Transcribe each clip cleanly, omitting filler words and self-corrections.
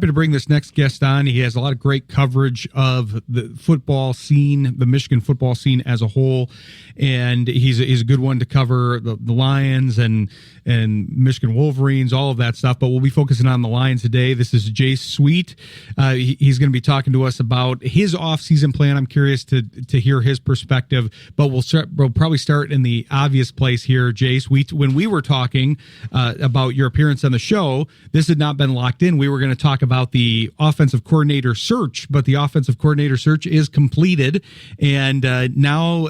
To bring this next guest on. He has a lot of great coverage of the football scene, the Michigan football scene as a whole, and he's a good one to cover the Lions and Michigan Wolverines, all of that stuff. But we'll be focusing on the Lions today. This is Jace Sweet. He's going to be talking to us about his off-season plan. I'm curious to hear his perspective, but we'll probably start in the obvious place here, Jace. When we were talking about your appearance on the show, this had not been locked in. We were going to talk about the offensive coordinator search, but the offensive coordinator search is completed, and now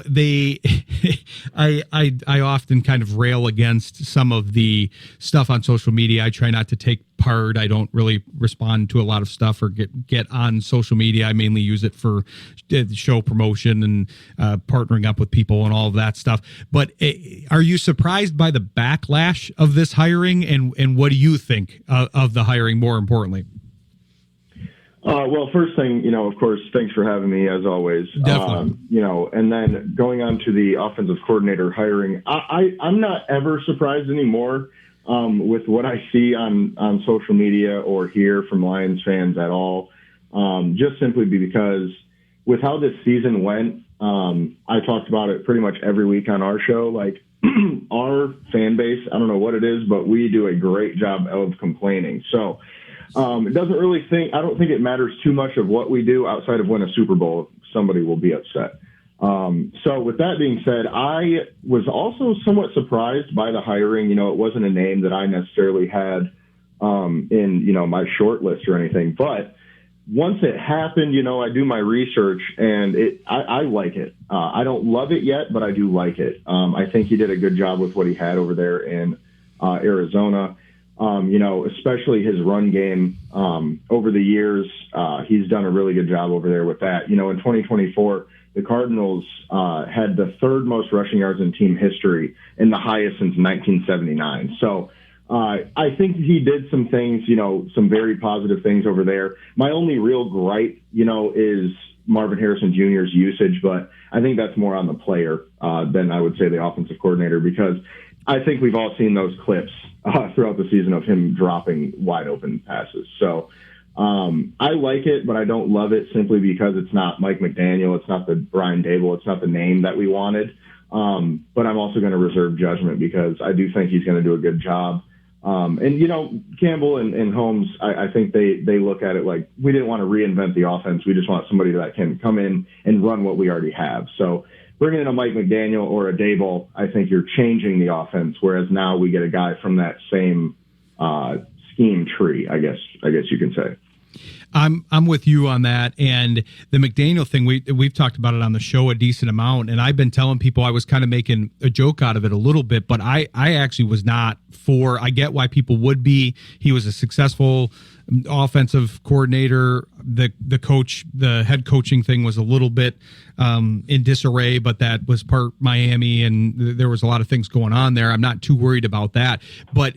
I often kind of rail against some of the stuff on social media. I try not to take part. I don't really respond to a lot of stuff or get on social media. I mainly use it for show promotion and partnering up with people and all of that stuff. But are you surprised by the backlash of this hiring, and what do you think of the hiring more importantly? Well, first thing, of course, thanks for having me as always. Definitely. And then going on to the offensive coordinator hiring, I'm not ever surprised anymore with what I see on social media or hear from Lions fans at all. Just simply because with how this season went, I talked about it pretty much every week on our show. Like our fan base, I don't know what it is, but we do a great job of complaining. So it doesn't really I don't think it matters too much of what we do outside of win a Super Bowl. Somebody will be upset. So with that being said, I was also somewhat surprised by the hiring. It wasn't a name that I necessarily had in, my short list or anything. But once it happened, I do my research and I like it. I don't love it yet, but I do like it. I think he did a good job with what he had over there in Arizona. Especially his run game over the years, he's done a really good job over there with that. In 2024, the Cardinals had the third most rushing yards in team history and the highest since 1979. So I think he did some things, some very positive things over there. My only real gripe, is Marvin Harrison Jr.'s usage, but I think that's more on the player than I would say the offensive coordinator, because I think we've all seen those clips throughout the season of him dropping wide open passes. So I like it, but I don't love it simply because it's not Mike McDaniel. It's not the Brian Dable. It's not the name that we wanted. But I'm also going to reserve judgment because I do think he's going to do a good job. Campbell and Holmes, I think they look at it like we didn't want to reinvent the offense. We just want somebody that can come in and run what we already have. So bringing in a Mike McDaniel or a Dable, I think you're changing the offense, whereas now we get a guy from that same scheme tree, I guess you can say. I'm with you on that, and the McDaniel thing, we've talked about it on the show a decent amount, and I've been telling people I was kind of making a joke out of it a little bit, but I actually was not for. I get why people would be. He was a successful offensive coordinator. The coach, the head coaching thing was a little bit in disarray, but that was part Miami, and there was a lot of things going on there. I'm not too worried about that, but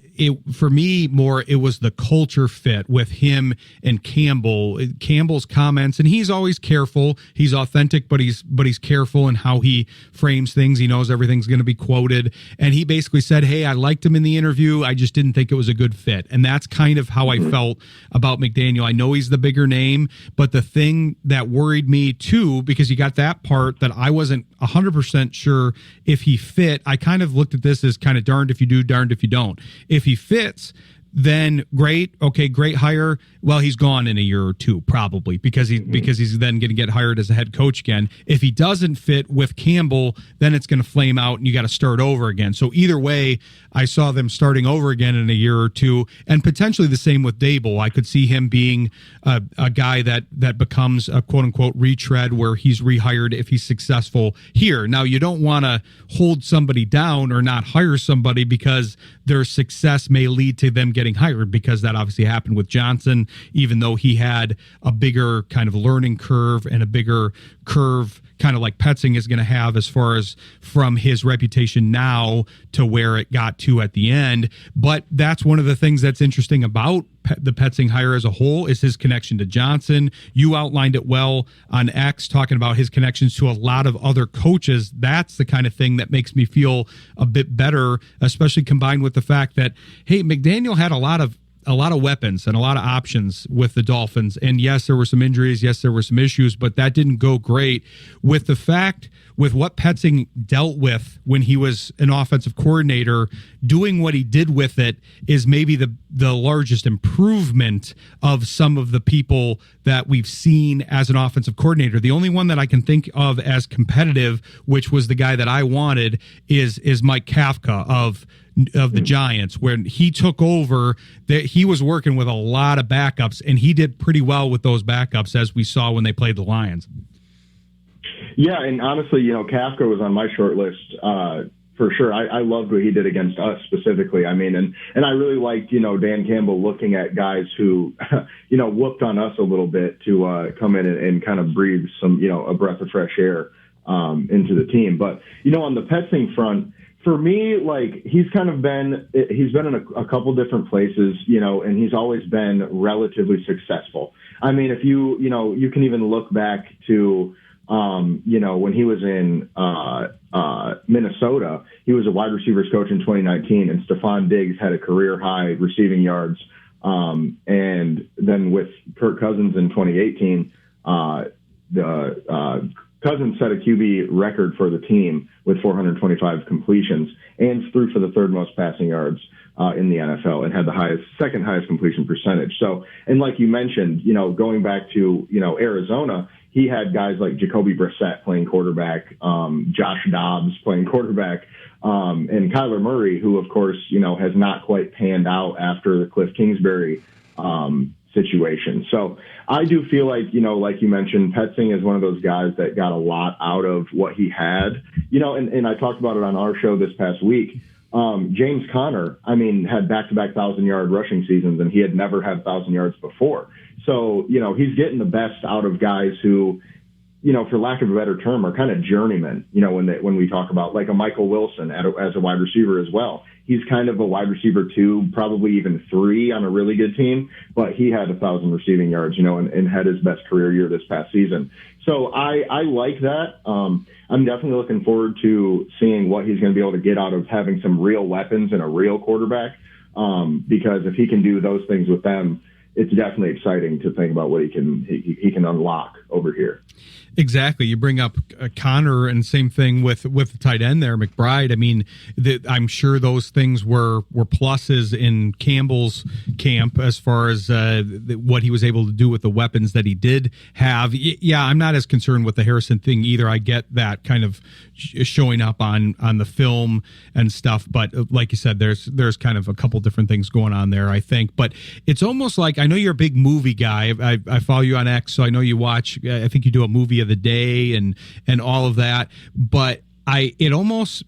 for me it was the culture fit with him and Campbell's comments, and he's always careful. He's authentic, but he's careful in how he frames things. He knows everything's going to be quoted, and he basically said, "Hey, I liked him in the interview. I just didn't think it was a good fit." And that's kind of how I felt about McDaniel. I know he's the bigger name, but the thing that worried me too, because you got that part that I wasn't 100% sure if he fit. I kind of looked at this as kind of darned if you do, darned if you don't. If he fits, then great. Okay, great hire. Well, he's gone in a year or two, probably, because he's then going to get hired as a head coach again. If he doesn't fit with Campbell, then it's going to flame out and you got to start over again. So either way, I saw them starting over again in a year or two, and potentially the same with Dable. I could see him being a guy that becomes a quote unquote retread where he's rehired if he's successful here. Now, you don't want to hold somebody down or not hire somebody because their success may lead to them getting hired, because that obviously happened with Johnson, even though he had a bigger kind of learning curve and a bigger curve kind of like Petzing is going to have as far as from his reputation now to where it got to at the end. But that's one of the things that's interesting about the Petzing hire as a whole is his connection to Johnson. You outlined it well on X, talking about his connections to a lot of other coaches. That's the kind of thing that makes me feel a bit better, especially combined with the fact that, hey, McDaniel had a lot of of weapons and a lot of options with the Dolphins. And yes, there were some injuries. Yes, there were some issues, but that didn't go great with what Petzing dealt with when he was an offensive coordinator. Doing what he did with it is maybe the largest improvement of some of the people that we've seen as an offensive coordinator. The only one that I can think of as competitive, which was the guy that I wanted, is Mike Kafka of the Giants. When he took over, that he was working with a lot of backups, and he did pretty well with those backups, as we saw when they played the Lions. Yeah, and honestly, Kafka was on my short list for sure. I loved what he did against us specifically. I mean, and I really liked, Dan Campbell looking at guys who, whooped on us a little bit to come in and kind of breathe some, a breath of fresh air into the team. But, on the Petzing front, for me, like he's been in a couple different places, and he's always been relatively successful. I mean, if you can even look back to, when he was in Minnesota, he was a wide receivers coach in 2019, and Stephon Diggs had a career high receiving yards. And then with Kirk Cousins in 2018, Cousins set a QB record for the team with 425 completions and threw for the third most passing yards in the NFL and had the second highest completion percentage. So, and like you mentioned, going back to, Arizona, he had guys like Jacoby Brissett playing quarterback, Josh Dobbs playing quarterback, and Kyler Murray, who, of course, has not quite panned out after the Cliff Kingsbury situation. So I do feel like, like you mentioned, Petzing is one of those guys that got a lot out of what he had, and I talked about it on our show this past week. James Conner, had back-to-back 1,000-yard rushing seasons, and he had never had 1,000 yards before. So, he's getting the best out of guys who, for lack of a better term, are kind of journeymen, when we talk about like a Michael Wilson as a wide receiver as well. He's kind of a wide receiver 2, probably even 3 on a really good team, but he had 1,000 receiving yards, and had his best career year this past season. So I like that. I'm definitely looking forward to seeing what he's going to be able to get out of having some real weapons and a real quarterback. Because if he can do those things with them, it's definitely exciting to think about what he can unlock over here. Exactly. You bring up Connor, and same thing with the tight end there, McBride. I'm sure those things were pluses in Campbell's camp as far as what he was able to do with the weapons that he did have. Yeah, I'm not as concerned with the Harrison thing either. I get that kind of showing up on the film and stuff, but like you said, there's kind of a couple different things going on there, I think. But it's almost like, I know you're a big movie guy. I follow you on X, so I know you watch. I think you do a movie of the day and all of that, but it almost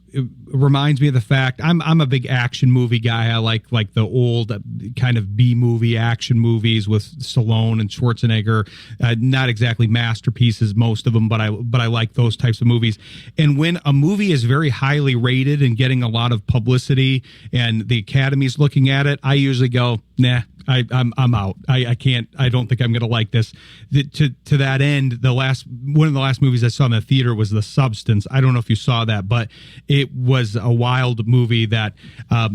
reminds me of the fact I'm a big action movie guy. I like the old kind of B movie action movies with Stallone and Schwarzenegger. Not exactly masterpieces, most of them, but I like those types of movies. And when a movie is very highly rated and getting a lot of publicity and the Academy's looking at it, I usually go, nah, I'm out. I can't. I don't think I'm going to like this. To that end, one of the last movies I saw in the theater was The Substance. I don't know if you saw that, but it was a wild movie that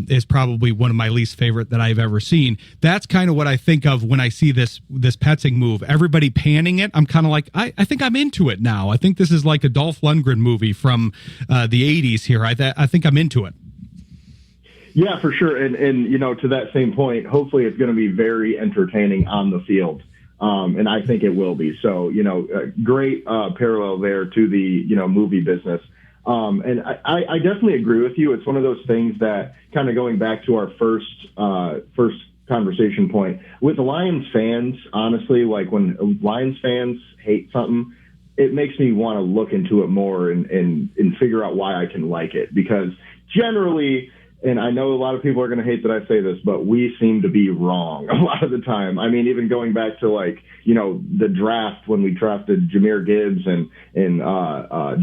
is probably one of my least favorite that I've ever seen. That's kind of what I think of when I see this Petzing move. Everybody panning it. I'm kind of like, I think I'm into it now. I think this is like a Dolph Lundgren movie from the 80s here. I think I'm into it. Yeah, for sure. And to that same point, hopefully it's going to be very entertaining on the field. And I think it will be. So, great parallel there to the, movie business. And I definitely agree with you. It's one of those things that, kind of going back to our first conversation point with the Lions fans, honestly, like when Lions fans hate something, it makes me want to look into it more and figure out why I can like it, because generally, and I know a lot of people are going to hate that I say this, but we seem to be wrong a lot of the time. Even going back to the draft when we drafted Jahmyr Gibbs and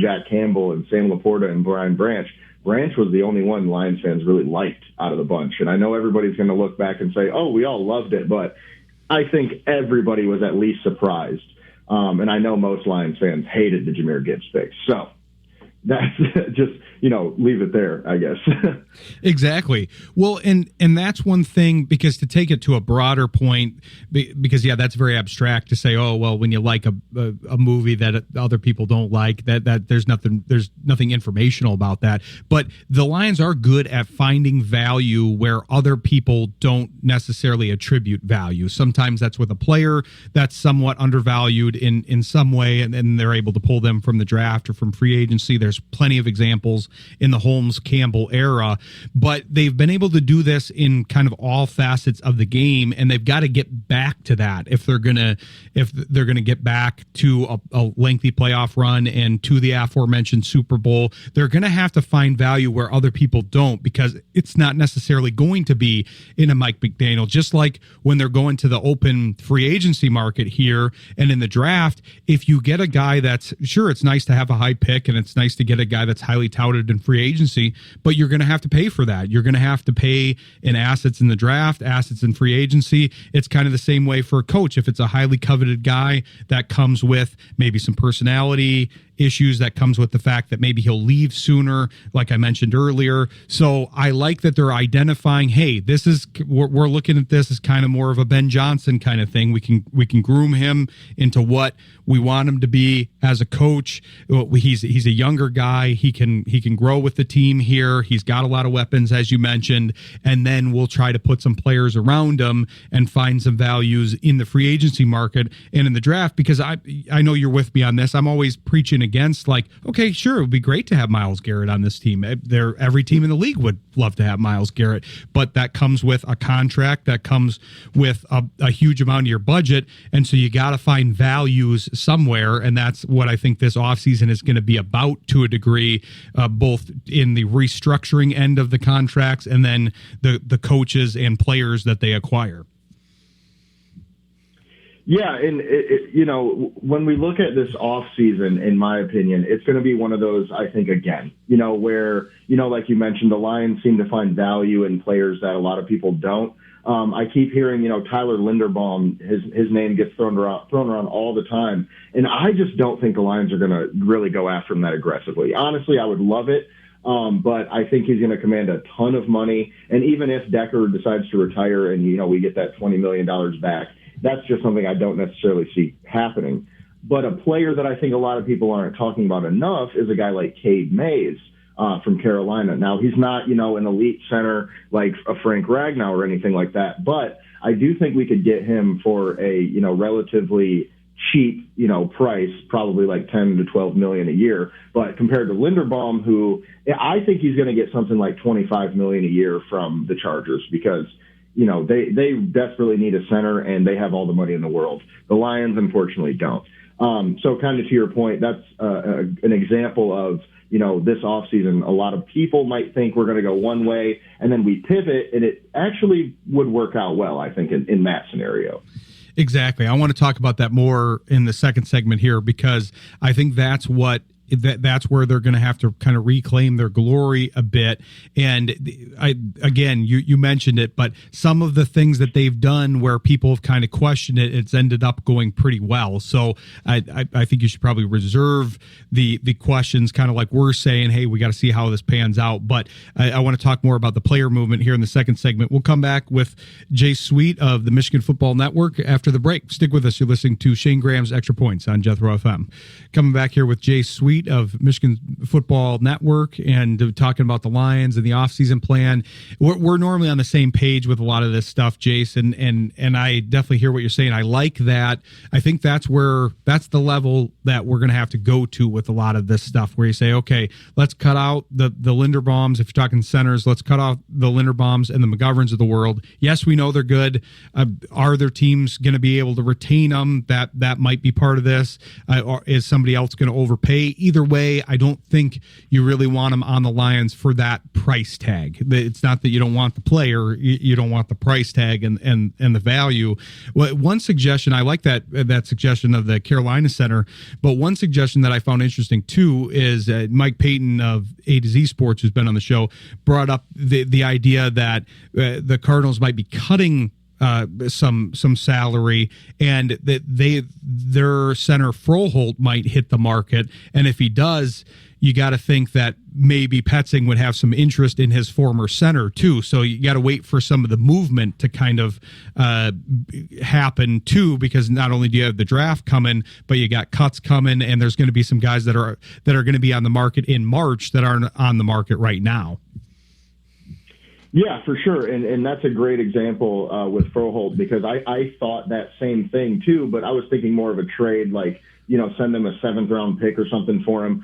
Jack Campbell and Sam Laporta and Brian Branch. Branch was the only one Lions fans really liked out of the bunch. And I know everybody's going to look back and say, oh, we all loved it, but I think everybody was at least surprised. And I know most Lions fans hated the Jahmyr Gibbs pick. So that's just, leave it there, I guess. Exactly. Well, and that's one thing, because to take it to a broader point, because that's very abstract to say, oh, well, when you like a movie that other people don't like, that there's nothing informational about that. But the Lions are good at finding value where other people don't necessarily attribute value. Sometimes that's with a player that's somewhat undervalued in some way, and then they're able to pull them from the draft or from free agency. There's plenty of examples in the Holmes-Campbell era, but they've been able to do this in kind of all facets of the game, and they've got to get back to that if they're gonna get back to a lengthy playoff run and to the aforementioned Super Bowl. They're gonna have to find value where other people don't, because it's not necessarily going to be in a Mike McDaniel. Just like when they're going to the open free agency market here and in the draft, if you get a guy that's, sure, it's nice to have a high pick and it's nice to get a guy that's highly touted in free agency, but you're going to have to pay for that. You're going to have to pay in assets in the draft, assets in free agency. It's kind of the same way for a coach. If it's a highly coveted guy, that comes with maybe some personality issues, that comes with the fact that maybe he'll leave sooner, like I mentioned earlier. So I like that they're identifying, hey, we're looking at this as kind of more of a Ben Johnson kind of thing. We can groom him into what we want him to be as a coach. He's a younger guy. He can grow with the team here. He's got a lot of weapons, as you mentioned, and then we'll try to put some players around him and find some values in the free agency market and in the draft, because I know you're with me on this. I'm always preaching against, like, okay, sure, it would be great to have Myles Garrett on this team. Every team in the league would love to have Myles Garrett, but that comes with a contract, that comes with a huge amount of your budget, and so you got to find values somewhere, and that's what I think this offseason is going to be about to a degree, both in the restructuring end of the contracts and then the coaches and players that they acquire. Yeah, and when we look at this off season, in my opinion, it's going to be one of those, I think, again, where, like you mentioned, the Lions seem to find value in players that a lot of people don't. I keep hearing, Tyler Linderbaum, his name gets thrown around all the time, and I just don't think the Lions are going to really go after him that aggressively. Honestly, I would love it. But I think he's going to command a ton of money. And even if Decker decides to retire and, we get that $20 million back, that's just something I don't necessarily see happening. But a player that I think a lot of people aren't talking about enough is a guy like Cade Mays from Carolina. Now, he's not, an elite center like a Frank Ragnow or anything like that, but I do think we could get him for a, relatively cheap, price, probably like 10 to 12 million a year. But compared to Linderbaum, who I think he's going to get something like 25 million a year from the Chargers, because they desperately need a center and they have all the money in the world. The Lions, unfortunately, don't. So kind of to your point, that's an example of, this offseason, a lot of people might think we're going to go one way and then we pivot, and it actually would work out well, I think, in that scenario. Exactly. I want to talk about that more in the second segment here, because I think that's where they're going to have to kind of reclaim their glory a bit. And you mentioned it, but some of the things that they've done where people have kind of questioned it, it's ended up going pretty well. So I think you should probably reserve the questions, kind of like we're saying, hey, we got to see how this pans out. But I want to talk more about the player movement here in the second segment. We'll come back with Jace Sweet of the Michigan Football Network after the break. Stick with us. You're listening to Shayne Graham's Extra Points on Jethro FM. Coming back here with Jace Sweet of Michigan Football Network and talking about the Lions and the offseason plan. We're normally on the same page with a lot of this stuff, Jason, and I definitely hear what you're saying. I like that. I think that's the level that we're going to have to go to with a lot of this stuff, where you say, okay, let's cut out the Linderbaums. If you're talking centers, let's cut off the Linderbaums and the McGoverns of the world. Yes, we know they're good. Are their teams going to be able to retain them? That might be part of this. Or is somebody else going to overpay? Either way, I don't think you really want them on the Lions for that price tag. It's not that you don't want the player, you don't want the price tag and the value. Well, one suggestion, I like that suggestion of the Carolina center, but one suggestion that I found interesting too is Mike Payton of A to Z Sports, who's been on the show, brought up the idea that the Cardinals might be cutting some salary, and that their center Froholt might hit the market, and if he does, you got to think that maybe Petzing would have some interest in his former center too. So you got to wait for some of the movement to kind of happen too, because not only do you have the draft coming, but you got cuts coming, and there's going to be some guys that are going to be on the market in March that aren't on the market right now. Yeah, for sure. And that's a great example with Froholt, because I thought that same thing too, but I was thinking more of a trade, like, send them a 7th round pick or something for him.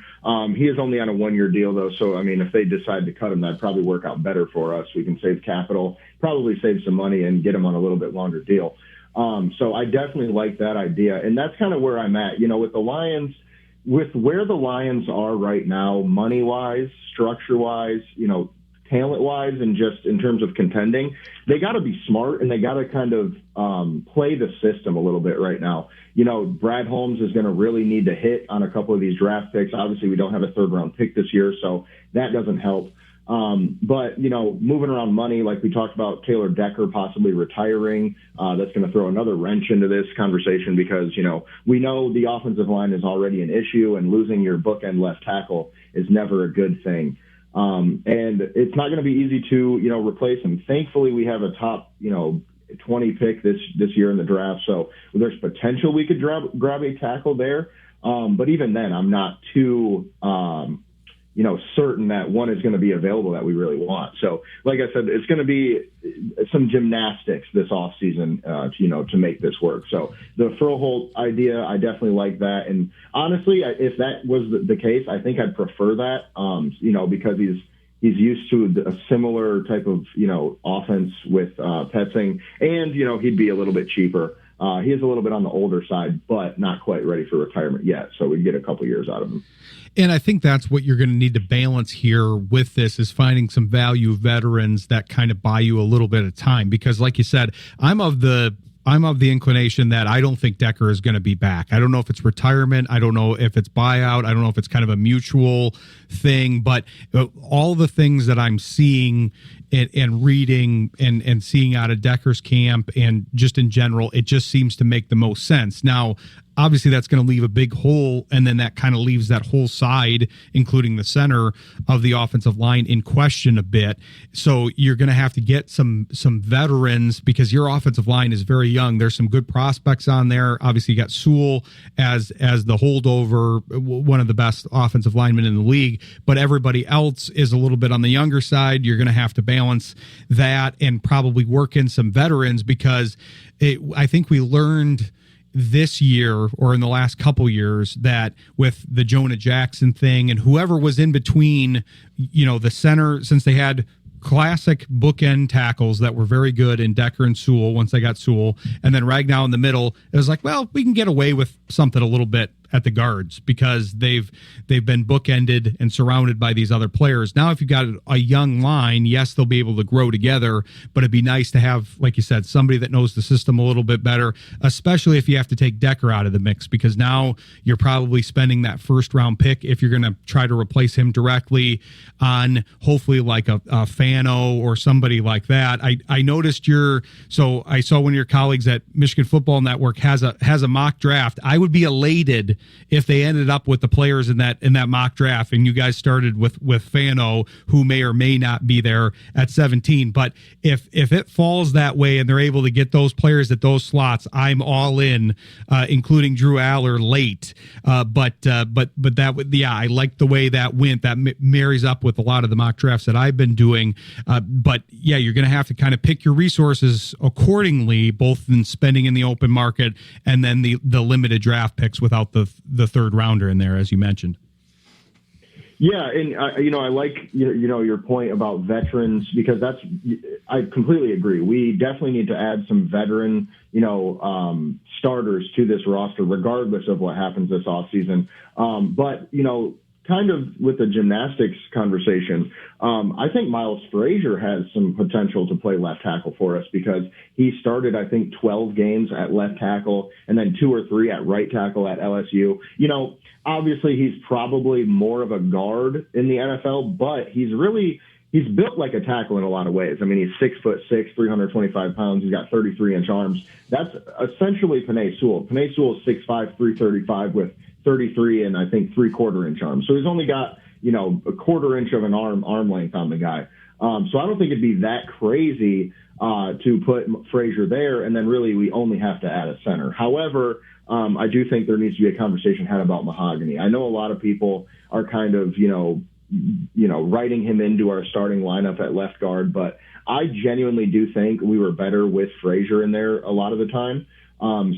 He is only on a 1-year deal though. So, I mean, if they decide to cut him, that'd probably work out better for us. We can save capital, probably save some money, and get him on a little bit longer deal. So I definitely like that idea. And that's kind of where I'm at, with the Lions, with where the Lions are right now, money wise, structure wise, talent-wise, and just in terms of contending, they got to be smart, and they got to kind of play the system a little bit right now. Brad Holmes is going to really need to hit on a couple of these draft picks. Obviously, we don't have a 3rd-round pick this year, so that doesn't help. But, moving around money, like we talked about Taylor Decker possibly retiring, that's going to throw another wrench into this conversation, because, we know the offensive line is already an issue, and losing your bookend left tackle is never a good thing. And it's not going to be easy to, replace him. Thankfully, we have a top, 20 pick this year in the draft. So there's potential we could grab a tackle there. But even then, I'm not too, certain that one is going to be available that we really want. So, like I said, it's going to be some gymnastics this offseason, to make this work. So the Froholt idea, I definitely like that. And honestly, if that was the case, I think I'd prefer that, because he's used to a similar type of, offense with Petzing, and, he'd be a little bit cheaper. He is a little bit on the older side, but not quite ready for retirement yet. So we'd get a couple years out of him. And I think that's what you're going to need to balance here with this, is finding some value veterans that kind of buy you a little bit of time. Because like you said, I'm of the inclination that I don't think Decker is going to be back. I don't know if it's retirement. I don't know if it's buyout. I don't know if it's kind of a mutual thing, but all the things that I'm seeing and reading and seeing out of Decker's camp and just in general, it just seems to make the most sense. Now, obviously that's going to leave a big hole, and then that kind of leaves that whole side, including the center of the offensive line, in question a bit. So you're going to have to get some veterans, because your offensive line is very young. There's some good prospects on there. Obviously you got Sewell as the holdover, one of the best offensive linemen in the league, but everybody else is a little bit on the younger side. You're going to have to balance that and probably work in some veterans, because I think we learned this year, or in the last couple years, that with the Jonah Jackson thing and whoever was in between, the center, since they had classic bookend tackles that were very good in Decker and Sewell once they got Sewell, and then Ragnow in the middle, it was like, well, we can get away with something a little bit at the guards, because they've been bookended and surrounded by these other players. Now, if you've got a young line, yes, they'll be able to grow together, but it'd be nice to have, like you said, somebody that knows the system a little bit better, especially if you have to take Decker out of the mix, because now you're probably spending that 1st-round pick, if you're going to try to replace him directly, on hopefully like a Fano or somebody like that. I noticed so I saw one of your colleagues at Michigan Football Network has a mock draft. I would be elated if they ended up with the players in that mock draft, and you guys started with Fano, who may or may not be there at 17. But if it falls that way and they're able to get those players at those slots, I'm all in, including Drew Aller late. But that would, yeah, I like the way that went. That marries up with a lot of the mock drafts that I've been doing. But yeah, you're going to have to kind of pick your resources accordingly, both in spending in the open market and then the limited draft picks without the 3rd rounder in there, as you mentioned. Yeah, and I like your point about veterans, because I completely agree. We definitely need to add some veteran starters to this roster, regardless of what happens this offseason. But kind of with the gymnastics conversation, I think Miles Frazier has some potential to play left tackle for us, because he started, I think, 12 games at left tackle and then 2 or 3 at right tackle at LSU. Obviously he's probably more of a guard in the NFL, but he's built like a tackle in a lot of ways. I mean, he's 6'6", 325 pounds. He's got 33-inch arms. That's essentially Penei Sewell. Penei Sewell is 6'5", 335 with 33 and I think 3/4 inch arms. So he's only got a quarter inch of an arm length on the guy. So I don't think it'd be that crazy to put Frazier there, and then really we only have to add a center. However, I do think there needs to be a conversation had about Mahogany. I know a lot of people are kind of, writing him into our starting lineup at left guard, but I genuinely do think we were better with Frazier in there a lot of the time.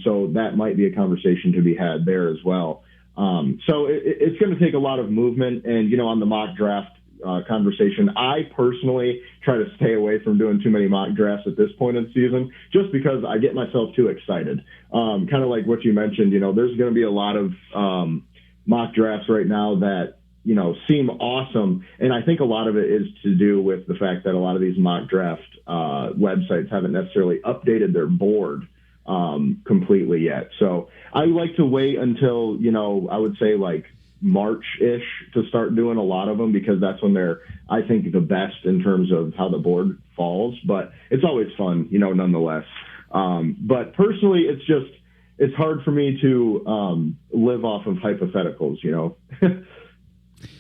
So that might be a conversation to be had there as well. So it's going to take a lot of movement. And, on the mock draft conversation, I personally try to stay away from doing too many mock drafts at this point in the season, just because I get myself too excited. Kind of like what you mentioned, there's going to be a lot of mock drafts right now that, seem awesome. And I think a lot of it is to do with the fact that a lot of these mock draft websites haven't necessarily updated their board completely yet. So I like to wait until, I would say like March-ish to start doing a lot of them, because that's when they're, I think, the best in terms of how the board falls. But it's always fun, nonetheless. But personally, it's hard for me to live off of hypotheticals,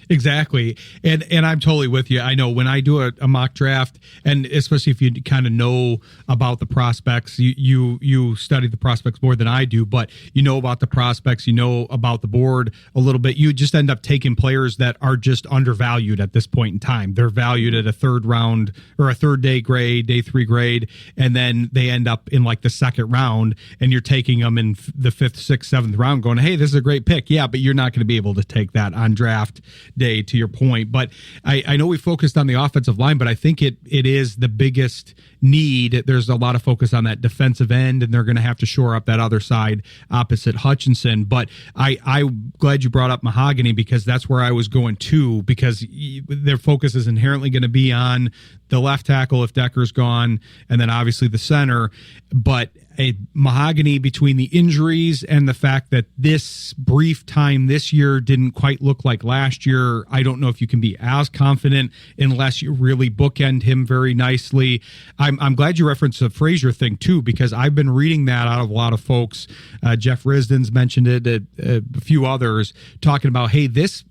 Exactly. And I'm totally with you. I know when I do a mock draft, and especially if you kind of know about the prospects, you study the prospects more than I do, but you know about the prospects, you know about the board a little bit. You just end up taking players that are just undervalued at this point in time. They're valued at a third round or a third day grade, day 3 grade, and then they end up in like the second round, and you're taking them in the 5th, 6th, 7th round going, hey, this is a great pick. Yeah, but you're not going to be able to take that on draft day, to your point. But I know we focused on the offensive line, but I think it is the biggest need. There's a lot of focus on that defensive end, and they're going to have to shore up that other side opposite Hutchinson. But I'm glad you brought up Mahogany, because that's where I was going too, because their focus is inherently going to be on the left tackle if Decker's gone, and then obviously the center. But a Mahogany, between the injuries and the fact that this brief time this year didn't quite look like last year, I don't know if you can be as confident unless you really bookend him very nicely. I'm glad you referenced the Frazier thing too, because I've been reading that out of a lot of folks. Jeff Risden's mentioned it, a few others talking about, hey, this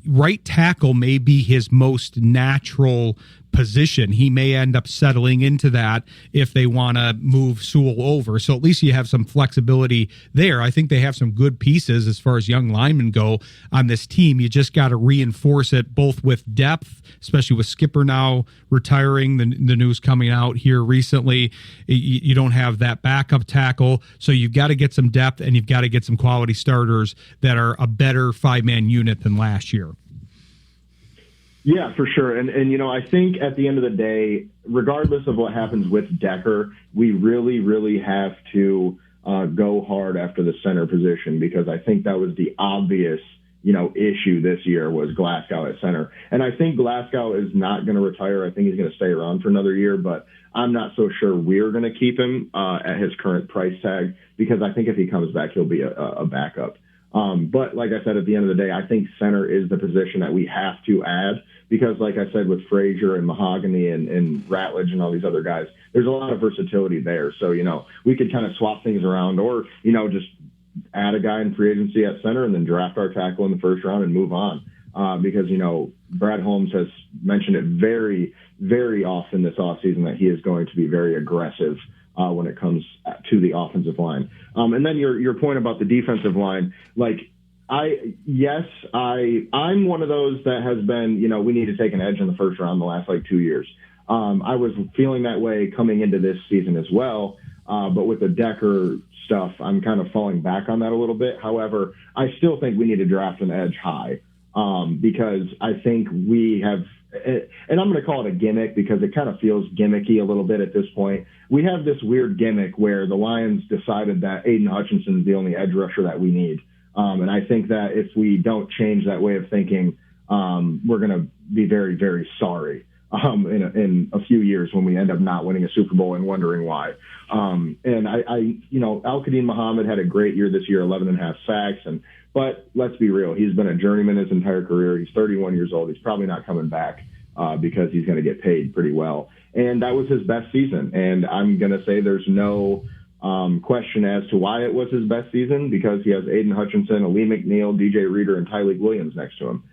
right tackle may be his most natural position. He may end up settling into that if they want to move Sewell over. So at least you have some flexibility there. I think they have some good pieces as far as young linemen go on this team. You just got to reinforce it both with depth, especially with Skipper now retiring, the news coming out here recently. You don't have that backup tackle. So you've got to get some depth, and you've got to get some quality starters that are a better 5-man unit than last year. Yeah, for sure. And I think at the end of the day, regardless of what happens with Decker, we really, really have to go hard after the center position, because I think that was the obvious, issue this year was Glasgow at center. And I think Glasgow is not going to retire. I think he's going to stay around for another year, but I'm not so sure we're going to keep him at his current price tag, because I think if he comes back, he'll be a backup. But like I said, at the end of the day, I think center is the position that we have to add, because like I said, with Frazier and Mahogany and Ratledge and all these other guys, there's a lot of versatility there. So, we could kind of swap things around, or, just add a guy in free agency at center and then draft our tackle in the first round and move on. Because, Brad Holmes has mentioned it very, very often this offseason that he is going to be very aggressive when it comes to the offensive line. And then your point about the defensive line, I'm one of those that has been, we need to take an edge in the first round the last 2 years. I was feeling that way coming into this season as well. But with the Decker stuff, I'm kind of falling back on that a little bit. However, I still think we need to draft an edge high, because I think we have, and I'm going to call it a gimmick because it kind of feels gimmicky a little bit at this point. We have this weird gimmick where the Lions decided that Aiden Hutchinson is the only edge rusher that we need. And I think that if we don't change that way of thinking, we're going to be very, very sorry in a few years when we end up not winning a Super Bowl and wondering why. And Al-Qadim Muhammad had a great year this year, 11.5 sacks. But let's be real, he's been a journeyman his entire career. He's 31 years old. He's probably not coming back because he's going to get paid pretty well. And that was his best season. And I'm going to say there's no question as to why it was his best season, because he has Aiden Hutchinson, Ali McNeil, DJ Reader, and Tyleek Williams next to him.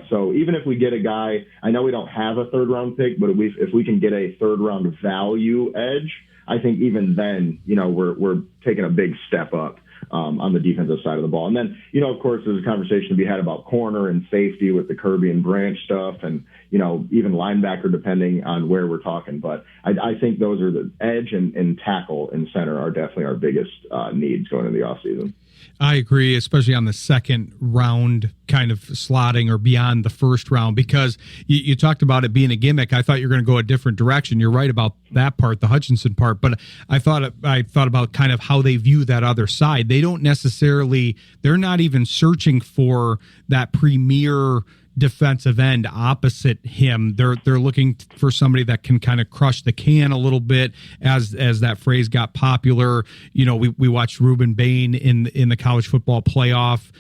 So even if we get a guy, I know we don't have a third round pick, but if we can get a third round value edge, I think even then, we're taking a big step up on the defensive side of the ball. And then, of course, there's a conversation to be had about corner and safety with the Kirby and Branch stuff, and even linebacker, depending on where we're talking. But I think those are the edge and tackle and center are definitely our biggest needs going into the offseason. I agree, especially on the second round kind of slotting or beyond the first round, because you talked about it being a gimmick. I thought you were going to go a different direction. You're right about that part, the Hutchinson part, but I thought about kind of how they view that other side. They don't necessarily, they're not even searching for that premier defensive end opposite him. They're looking for somebody that can kind of crush the can a little bit, as that phrase got popular. We watched Reuben Bain in the college football playoff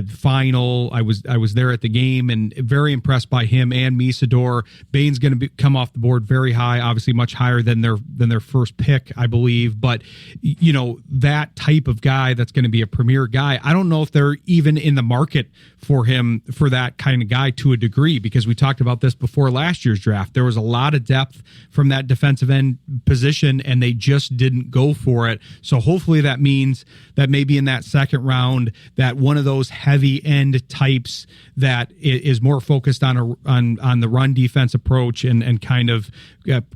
final. I was there at the game and very impressed by him and Misador. Bain's going to come off the board very high, obviously much higher than their first pick, I believe. But that type of guy that's going to be a premier guy, I don't know if they're even in the market for him, for that kind of guy, to a degree, because we talked about this before last year's draft. There was a lot of depth from that defensive end position, and they just didn't go for it. So hopefully that means that maybe in that second round, that one of those heavy end types that is more focused on the run defense approach and kind of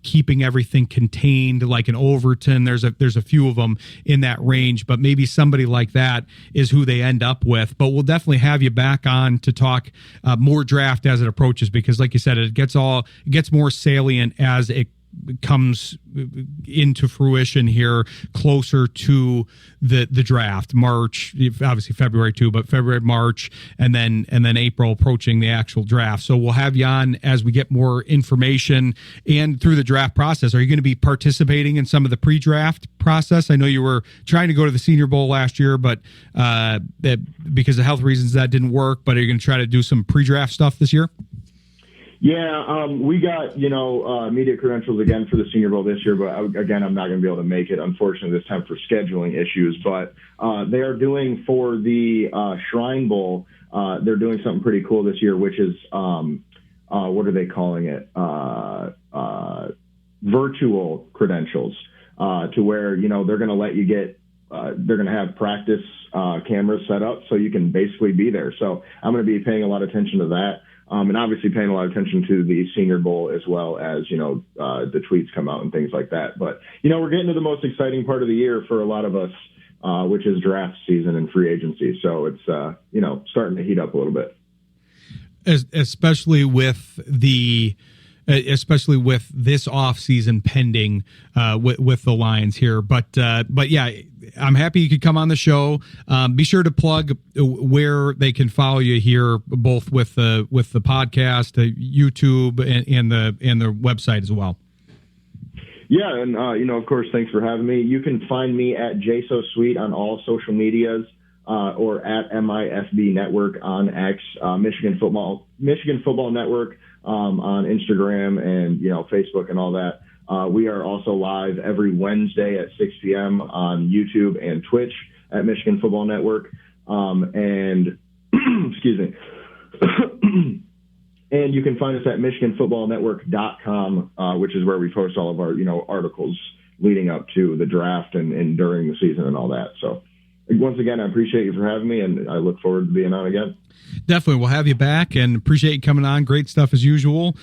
keeping everything contained, like an Overton. There's a few of them in that range, but maybe somebody like that is who they end up with. But we'll definitely have you back on to talk more draft as it approaches, because like you said, it gets more salient as it comes into fruition here closer to the draft. March, obviously February too, but February, March, and then April approaching the actual draft. So we'll have you on as we get more information and through the draft process. Are you going to be participating in some of the pre-draft process? I know you were trying to go to the Senior Bowl last year, but because of health reasons that didn't work. But are you going to try to do some pre-draft stuff this year? Yeah, we got, media credentials again for the Senior Bowl this year, but again, I'm not going to be able to make it, unfortunately, this time for scheduling issues. But they are doing for the Shrine Bowl, they're doing something pretty cool this year, which is, what are they calling it? Virtual credentials, to where, they're going to let you get, they're going to have practice cameras set up so you can basically be there. So I'm going to be paying a lot of attention to that. And obviously paying a lot of attention to the Senior Bowl, as well as, the tweets come out and things like that. But, we're getting to the most exciting part of the year for a lot of us, which is draft season and free agency. So it's, starting to heat up a little bit. Especially with this off season pending with the Lions here. But yeah, I'm happy you could come on the show. Be sure to plug where they can follow you here, both with the podcast, the YouTube, and the website as well. Yeah, and of course, thanks for having me. You can find me at Jace Sweet on all social medias, or at MIFB Network on X, Michigan Football Network on Instagram and Facebook and all that. We are also live every Wednesday at 6 p.m. on YouTube and Twitch at Michigan Football Network. And excuse me. And you can find us at MichiganFootballNetwork.com, which is where we post all of our articles leading up to the draft and during the season and all that. So once again, I appreciate you for having me, and I look forward to being on again. Definitely. We'll have you back, and appreciate you coming on. Great stuff as usual.